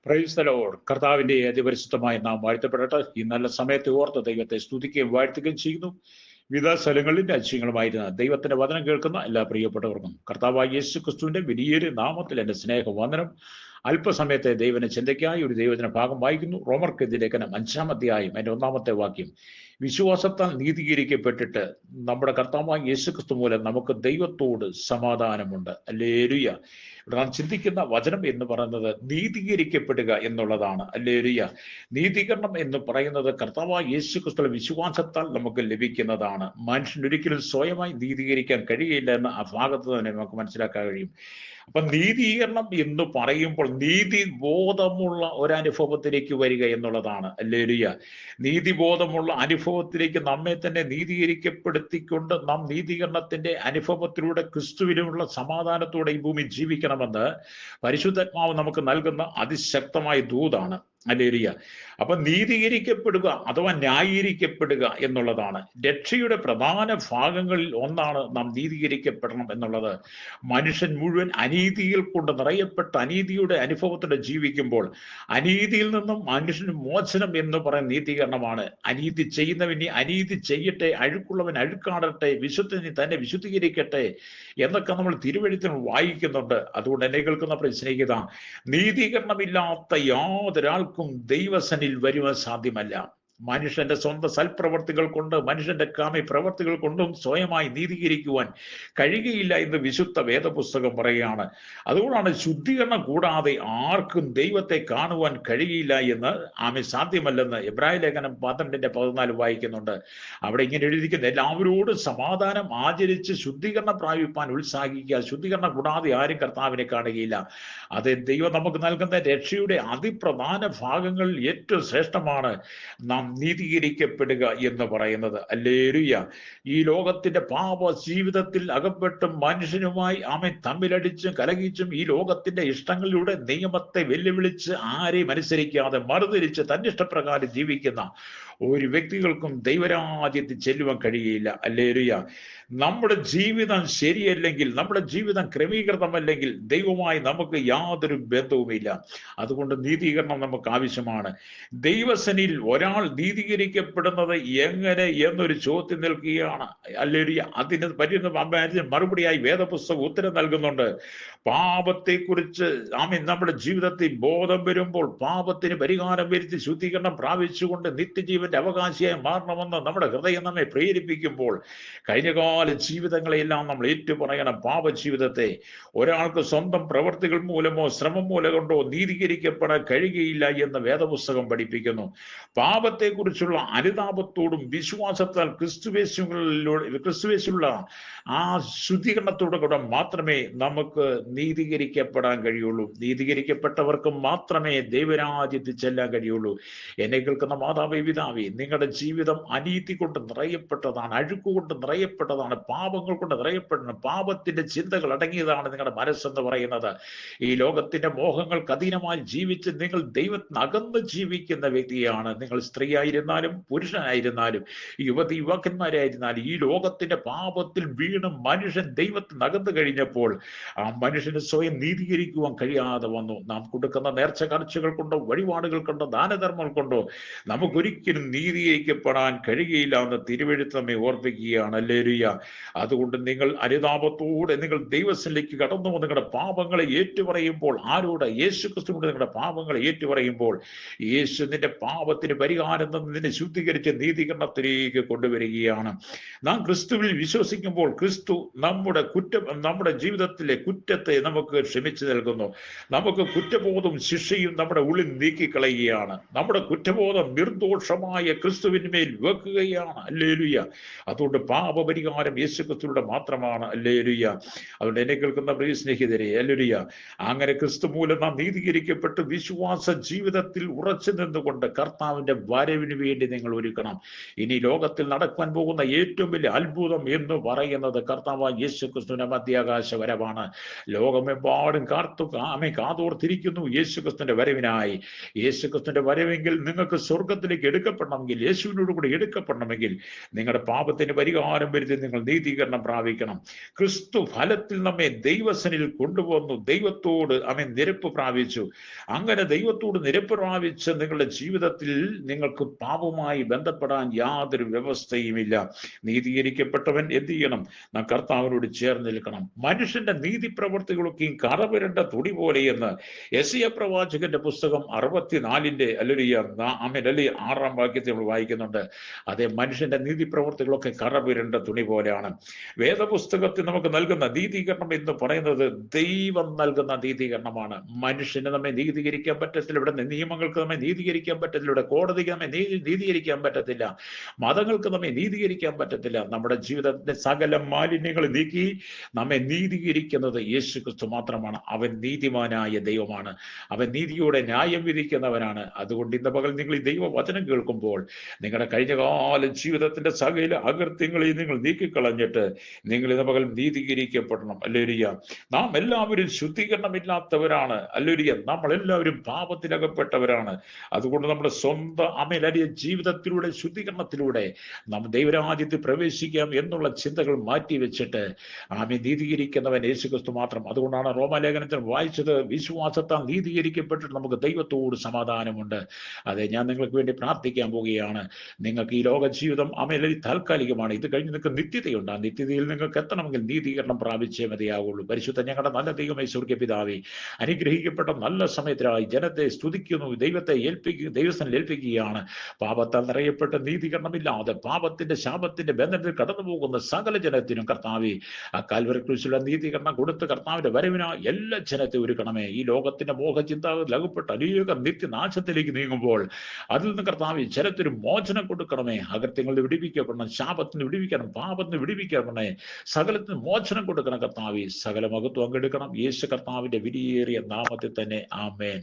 Praise the Lord. കർത്താവിന്റെ അതിപരിശുദ്ധമായി നാം വാഴ്ത്തപ്പെടട്ടെ. ഈ നല്ല സമയത്തെ ഓർത്ത് ദൈവത്തെ സ്തുതിക്കുകയും വാഴ്ത്തുകയും ചെയ്യുന്നു. വിവിധ സ്ഥലങ്ങളിൽ രാജ്യങ്ങളുമായിരുന്ന ദൈവത്തിന്റെ വചനം കേൾക്കുന്ന എല്ലാ പ്രിയപ്പെട്ടവർക്കും കർത്താവായ യേശു ക്രിസ്തുവിന്റെ വലിയൊരു നാമത്തിൽ എൻ്റെ സ്നേഹവന്ദനം. അല്പസമയത്തെ ദൈവന ചിന്തയ്ക്കായി ഒരു ദൈവത്തിന് ഭാഗം വായിക്കുന്നു. റോമർക്കെതിരെ ലേഖനം 5-ാം അധ്യായം അതിന്റെ 1-ാമത്തെ വാക്യം. വിശ്വാസത്താൽ നീതീകരിക്കപ്പെട്ടിട്ട് നമ്മുടെ കർത്താവായ യേശു ക്രിസ്തു മൂലം നമുക്ക് ദൈവത്തോട് സമാധാനമുണ്ട്. ഹല്ലേലൂയ. ഇവിടെ നാം ചിന്തിക്കുന്ന വചനം എന്ന് പറയുന്നത് നീതീകരിക്കപ്പെടുക എന്നുള്ളതാണ്. ഹല്ലേലൂയ. നീതീകരണം എന്ന് പറയുന്നത് കർത്താവായ യേശു ക്രിസ്തുവിന്റെ വിശ്വാസത്താൽ നമുക്ക് ലഭിക്കുന്നതാണ്. മനുഷ്യൻ ഒരിക്കലും സ്വയമായി നീതീകരിക്കാൻ കഴിയില്ല എന്ന് ആ ഭാഗത്ത് തന്നെ നമുക്ക് മനസ്സിലാക്കാൻ കഴിയും. അപ്പൊ നീതീകരണം എന്ന് പറയുമ്പോൾ നീതിബോധമുള്ള ഒരനുഭവത്തിലേക്ക് വരിക എന്നുള്ളതാണ്. ഹല്ലേലൂയ. നീതിബോധമുള്ള അനുഭവത്തിലേക്ക് നമ്മെ തന്നെ നീതീകരിക്കപ്പെടുത്തിക്കൊണ്ട് നാം നീതീകരണത്തിന്റെ അനുഭവത്തിലൂടെ ക്രിസ്തുവിലുള്ള സമാധാനത്തോടെ ഈ ഭൂമി ജീവിക്കണമെന്ന് പരിശുദ്ധാത്മാവ് നമുക്ക് നൽകുന്ന അതിശക്തമായ ദൂതാണ്. ഹല്ലേലൂയ. അപ്പൊ നീതീകരിക്കപ്പെടുക അഥവാ ന്യായീകരിക്കപ്പെടുക എന്നുള്ളതാണ് രക്ഷയുടെ പ്രധാന ഭാഗങ്ങളിൽ ഒന്നാണ്. നാം നീതീകരിക്കപ്പെടണം എന്നുള്ളത്. മനുഷ്യൻ മുഴുവൻ അനീതിയിൽ കൊണ്ട് നിറയപ്പെട്ട അനീതിയുടെ അനുഭവത്തോടെ ജീവിക്കുമ്പോൾ അനീതിയിൽ നിന്നും മനുഷ്യന് മോചനം എന്ന് പറയുന്ന നീതീകരണമാണ്. അനീതി ചെയ്യുന്നവന് അനീതി ചെയ്യട്ടെ, അഴുക്കുള്ളവൻ അഴുക്കാടട്ടെ, വിശുദ്ധന് തന്നെ വിശുദ്ധീകരിക്കട്ടെ എന്നൊക്കെ നമ്മൾ തിരുവെഴുത്തിൽ വായിക്കുന്നുണ്ട്. അതുകൊണ്ട് എന്നെ കേൾക്കുന്ന സ്നേഹിത, നീതീകരണമില്ലാത്ത യാതൊരാൾക്കും ദൈവസനിൽ വരുവാൻ സാധ്യമല്ല. മനുഷ്യന്റെ സ്വന്തം സൽപ്രവർത്തികൾ കൊണ്ട് മനുഷ്യന്റെ കാമി പ്രവർത്തികൾ കൊണ്ടും സ്വയമായി നീതീകരിക്കുവാൻ കഴിയുകയില്ല എന്ന് വിശുദ്ധ വേദപുസ്തകം പറയുകയാണ്. അതുകൊണ്ടാണ് ശുദ്ധീകരണം കൂടാതെ ആർക്കും ദൈവത്തെ കാണുവാൻ കഴിയില്ല എന്ന് സാധ്യമല്ലെന്ന് എബ്രായ ലേഖനം 12:14 വായിക്കുന്നുണ്ട്. അവിടെ ഇങ്ങനെ എഴുതിയിരിക്കുന്നത്, എല്ലാവരോടും സമാധാനം ആചരിച്ച് ശുദ്ധീകരണം പ്രാപിപ്പാൻ ഉത്സാഹിക്കുക. ശുദ്ധീകരണം കൂടാതെ ആരും കർത്താവിനെ കാണുകയില്ല. അത് ദൈവം നമുക്ക് നൽകുന്ന രക്ഷയുടെ അതിപ്രധാന ഭാഗങ്ങളിൽ ഏറ്റവും ശ്രേഷ്ഠമാണ് നാം നീതീകരിക്കപ്പെടുക എന്ന് പറയുന്നത്. ഹല്ലേലൂയ. ഈ ലോകത്തിന്റെ പാപ ജീവിതത്തിൽ അകപ്പെട്ടും മനുഷ്യനുമായി തമ്മിലടിച്ചും കലഹിച്ചും ഈ ലോകത്തിന്റെ ഇഷ്ടങ്ങളിലൂടെ നിയമത്തെ വെല്ലുവിളിച്ച് ആരെയും അനുസരിക്കാതെ മറുതിരിച്ച് തന്റെ ഇഷ്ടപ്രകാരം ജീവിക്കുന്ന ഒരു വ്യക്തികൾക്കും ദൈവരാജ്യത്തിൽ ചെല്ലുവാൻ കഴിയില്ല. ഹല്ലേലൂയ. നമ്മുടെ ജീവിതം ശരിയല്ലെങ്കിൽ, നമ്മുടെ ജീവിതം ക്രമീകൃതമല്ലെങ്കിൽ ദൈവവുമായി നമുക്ക് യാതൊരു ബന്ധവുമില്ല. അതുകൊണ്ട് നീതീകരണം നമുക്ക് ആവശ്യമാണ്. ദൈവസനിൽ ഒരാൾ നീതീകരിക്കപ്പെടുന്നത് എങ്ങനെ എന്നൊരു ചോദ്യം നിൽക്കുകയാണ്. ഹല്ലേലൂയ. അതിന് പറ്റുന്ന മറുപടിയായി വേദപുസ്തകം ഉത്തരം നൽകുന്നുണ്ട്. പാപത്തെക്കുറിച്ച് നമ്മുടെ ജീവിതത്തിൽ ബോധം വരുമ്പോൾ പാപത്തിന് പരിഹാരം വരുത്തി ശുദ്ധീകരണം പ്രാപിച്ചുകൊണ്ട് നിത്യജീവന്റെ അവകാശിയായി മാറണമെന്ന് നമ്മുടെ ഹൃദയം നമ്മെ പ്രേരിപ്പിക്കുമ്പോൾ കഴിഞ്ഞകാല ജീവിതങ്ങളെല്ലാം നമ്മൾ ഏറ്റുപറയണം. പാപജീവിതത്തെ ഒരാൾക്ക് സ്വന്തം പ്രവർത്തികൾ മൂലമോ ശ്രമം മൂലം കൊണ്ടോ നീതീകരിക്കപ്പെടാൻ കഴിയുകയില്ല എന്ന് വേദപുസ്തകം പഠിപ്പിക്കുന്നു. പാപത്തെക്കുറിച്ചുള്ള അനുതാപത്തോടും വിശ്വാസത്താൽ ക്രിസ്തുവേശുള്ള ആ ശുദ്ധീകരണത്തോടെ കൂടെ മാത്രമേ നമുക്ക് നീതീകരിക്കപ്പെടാൻ കഴിയുള്ളൂ. നീതീകരിക്കപ്പെട്ടവർക്ക് മാത്രമേ ദൈവരാജ്യത്തിൽ ചെല്ലാൻ കഴിയുള്ളൂ. എന്നെ കേൾക്കുന്ന മാതാവേ, പിതാവേ, നിങ്ങളുടെ ജീവിതം അനീതി കൊണ്ട് നിറയപ്പെട്ടതാണ്, അഴുക്കുകൊണ്ട് നിറയപ്പെട്ടതാണ്, പാപങ്ങൾ കൊണ്ട് നിറയപ്പെടുന്ന പാപത്തിന്റെ ചിന്തകൾ അടങ്ങിയതാണ് നിങ്ങളുടെ മനസ്സെന്ന് പറയുന്നത്. ഈ ലോകത്തിന്റെ മോഹങ്ങൾക്ക് അധീനമായി ജീവിച്ച് നിങ്ങൾ ദൈവത്തിന് അകന്ന് ജീവിക്കുന്ന വ്യക്തിയാണ്. നിങ്ങൾ സ്ത്രീ ആയിരുന്നാലും പുരുഷനായിരുന്നാലും യുവകന്മാരായിരുന്നാലും ഈ ലോകത്തിന്റെ പാപത്തിൽ വീണ് മനുഷ്യൻ ദൈവത്തിന് അകന്നു കഴിഞ്ഞപ്പോൾ ആ മനുഷ്യന് സ്വയം നീതീകരിക്കുവാൻ കഴിയാതെ വന്നു. നാം കൊടുക്കുന്ന നേർച്ച കാഴ്ചകൾ കൊണ്ടോ വഴിപാടുകൾ കൊണ്ടോ ദാനധർമ്മങ്ങൾ കൊണ്ടോ നമുക്കൊരിക്കലും നീതീകരിക്കപ്പെടാൻ കഴിയുകയില്ല എന്ന് തിരുവെഴുത്ത് നമ്മെ ഓർപ്പിക്കുകയാണ്. ഹല്ലേലൂയ. അതുകൊണ്ട് നിങ്ങൾ അനുതാപത്തോടെ നിങ്ങൾ ദൈവത്തിലേക്ക് കടന്നു നിങ്ങളുടെ പാപങ്ങളെ ഏറ്റുപറയുമ്പോൾ, ആരോട്? യേശു ക്രിസ്തുവിനോട് നിങ്ങളുടെ പാപങ്ങളെ ഏറ്റുപറയുമ്പോൾ യേശു നിന്റെ പാപത്തിന് പരിഹാരം നിന്നെ ശുദ്ധീകരിച്ച് നീതീകരണത്തിലേക്ക് കൊണ്ടുവരികയാണ്. നാം ക്രിസ്തുവിൽ വിശ്വസിക്കുമ്പോൾ ക്രിസ്തു നമ്മുടെ ജീവിതത്തിലെ കുറ്റത്തെ നമുക്ക് ക്ഷമിച്ചു നൽകുന്നു. നമുക്ക് കുറ്റബോധവും ശിക്ഷയും നമ്മുടെ ഉള്ളിൽ നീക്കിക്കളയുകയാണ്. നമ്മുടെ കുറ്റബോധം നിർദോഷമായ ക്രിസ്തുവിന്മേൽ വെക്കുകയാണ്. ഹല്ലേലൂയ. അതുകൊണ്ട് പാപപരിഹാരം യേശു ക്രിസ്തുവിലൂടെ മാത്രമാണ്. ഹല്ലേലൂയ. അതുകൊണ്ട് എന്നെ കേൾക്കുന്ന പ്രിയ സ്നേഹിതരെ, ഹല്ലേലൂയ, അങ്ങനെ ക്രിസ്തു മൂലം നാം നീതീകരിക്കപ്പെട്ട് വിശ്വാസ ജീവിതത്തിൽ ഉറച്ചു നിന്നുകൊണ്ട് കർത്താവിന്റെ വരവിന് വേണ്ടി നിങ്ങൾ ഒരുക്കണം. ഇനി ലോകത്തിൽ നടക്കാൻ പോകുന്ന ഏറ്റവും വലിയ അത്ഭുതം എന്ന് പറയുന്നത് കർത്താവായ യേശു ക്രിസ്തുവിന്റെ മധ്യാകാശ വരവാണ്. ലോകമെമ്പാടും കാതോർത്തിരിക്കുന്നു യേശു ക്രിസ്തുവിന്റെ വരവിനായി. യേശു ക്രിസ്തുവിന്റെ വരവെങ്കിൽ നിങ്ങൾക്ക് സ്വർഗത്തിലേക്ക് എടുക്കപ്പെടാൻ എടുക്കപ്പെടണമെങ്കിൽ, യേശുവിനോട് കൂടെ എടുക്കപ്പെടണമെങ്കിൽ നിങ്ങളുടെ പാപത്തിന് പരിഹാരം വരുത്തി നിങ്ങൾ നീതീകരണം പ്രാപിക്കണം. ക്രിസ്തു ഫലത്തിൽ നമ്മെ ദൈവസനിൽ കൊണ്ടുപോകുന്നു. ദൈവത്തോട് അവൻ നിരപ്പ് പ്രാപിച്ചു. അങ്ങനെ ദൈവത്തോട് നിരപ്പ് പ്രാപിച്ച് നിങ്ങളുടെ ജീവിതത്തിൽ നിങ്ങൾക്ക് പാപവുമായി ബന്ധപ്പെടാൻ യാതൊരു വ്യവസ്ഥയുമില്ല. നീതീകരിക്കപ്പെട്ടവൻ എന്ത് ചെയ്യണം? നാം കർത്താവിനോട് ചേർന്ന് നിൽക്കണം. മനുഷ്യന്റെ നീതി പ്രവർത്തികളൊക്കെയും കറപുരണ്ട തുണി പോലെയെന്ന് യെശയ്യാ പ്രവാചകന്റെ പുസ്തകം 64 അല്ലേ 6 വാക്യത്തിൽ നമ്മൾ വായിക്കുന്നുണ്ട്. അതേ, മനുഷ്യന്റെ നീതി പ്രവർത്തികളൊക്കെ കറപുരണ്ട തുണി പോലെയാണ്. വേദപുസ്തകത്തിൽ നമുക്ക് നൽകുന്ന നീതീകരണം എന്ന് പറയുന്നത് ദൈവം നൽകുന്ന നീതീകരണമാണ്. മനുഷ്യന് നമ്മെ നീതീകരിക്കാൻ പറ്റത്തില്ല. ഇവിടെ നിയമങ്ങൾക്ക് നമ്മെ നീതീകരിക്കാൻ പറ്റത്തില്ല. ഇവിടെ കോടതിക്ക് നമ്മെ നീതീകരിക്കാൻ പറ്റത്തില്ല. മതങ്ങൾക്ക് നമ്മെ നീതീകരിക്കാൻ പറ്റത്തില്ല. നമ്മുടെ ജീവിതത്തിന്റെ സകല മാലിന്യങ്ങൾ നീക്കി നമ്മെ നീതീകരിക്കുന്നത് യേശു ക്രിസ്തു മാത്രമാണ്. അവൻ നീതിമാനായ ദൈവമാണ്. അവൻ നീതിയോടെ ന്യായം വിധിക്കുന്നവനാണ്. അതുകൊണ്ട് ഇന്ന് പകൽ നിങ്ങൾ ഈ ദൈവവചനം കേൾക്കുമ്പോൾ നിങ്ങളുടെ കഴിഞ്ഞകാല ജീവിതത്തിന്റെ സകല അകൃത്യങ്ങളെയും നിങ്ങൾ നീക്കിക്കളഞ്ഞിട്ട് നിങ്ങൾ ഇന്ന് പകൽ നീതീകരിക്കപ്പെടണം. ഹല്ലേലൂയ. നാം എല്ലാവരും ശുദ്ധീകരണമില്ലാത്തവരാണ്. ഹല്ലേലൂയ. നമ്മളെല്ലാവരും പാപത്തിലകപ്പെട്ടവരാണ്. അതുകൊണ്ട് നമ്മുടെ സ്വന്തം അമേലരിയ ജീവിതത്തിലൂടെ, ശുദ്ധീകരണത്തിലൂടെ നാം ദൈവരാജ്യത്തിൽ പ്രവേശിക്കാം എന്നുള്ള ചിന്തകൾ മാറ്റി വെച്ചിട്ട് നീതീകരിക്കുന്നവൻ യേശുക്രിസ്തു മാത്രം. അതുകൊണ്ടാണ് റോമാലേഖനത്തിൽ വായിച്ചത്, വിശ്വാസത്താൽ നീതീകരിക്കപ്പെട്ടിട്ട് നമുക്ക് ദൈവത്തോട് സമാധാനമുണ്ട്. അതെ, ഞാൻ നിങ്ങൾക്ക് വേണ്ടി പ്രാർത്ഥിക്കാൻ പോവുകയാണ്. നിങ്ങൾക്ക് ഈ ലോക ജീവിതം അമേലരി താൽക്കാലികമാണ്. ഇത് കഴിഞ്ഞ് നിങ്ങൾക്ക് നിത്യതയുണ്ട്. ആ നിത്യതയിൽ നിങ്ങൾക്ക് എത്തണമെങ്കിൽ നീതീകരണം പ്രാപിച്ചേ മതിയാവുള്ളൂ. പരിശുദ്ധ ഞങ്ങളുടെ നല്ല ദൈവമേ, സ്വർഗ്ഗ പിതാവേ, അനുഗ്രഹിക്കപ്പെട്ട നല്ല സമയത്തിനായി ജനത്തെ സ്തുതിക്കുന്നു. ദൈവസ്ഥനിൽ ഏൽപ്പിക്കുകയാണ്. പാപത്താൽ നിറയപ്പെട്ട നീതീകരണമില്ലാതെ പാപത്തിന്റെ ശാപത്തിന്റെ ബന്ധനത്തിൽ കടന്നു പോകുന്ന സകല ജനത്തിനും കർത്താവേ, ആ കാൽവരി ക്രൂശിലുള്ള നീതീകരണം കൊടുത്ത് കർത്താവിന്റെ വരവിനായി എല്ലാ ജനത്തെ ഒരുക്കണമേ. ഈ ലോകത്തിന്റെ മോഹചിന്താഗതിയിൽ അകപ്പെട്ട് അനേകം നിത്യനാശത്തിലേക്ക് നീങ്ങുമ്പോൾ അതിൽ നിന്ന് കർത്താവേ ജനത്തിന് മോചനം കൊടുക്കണമേ. അകൃത്യങ്ങളിൽ വിടിവിക്കപ്പെടണം, ശാപത്തിന് വിടിവിക്കണം, പാപത്തിന് വിടിവിക്കണമേ. സകലത്തിന് മോചനം കൊടുക്കണം കർത്താവേ. സകല മഹത്വം പങ്കെടുക്കണം യേശു കർത്താവിന്റെ വിലയേറിയ നാമത്തിൽ തന്നെ. ആമേൻ.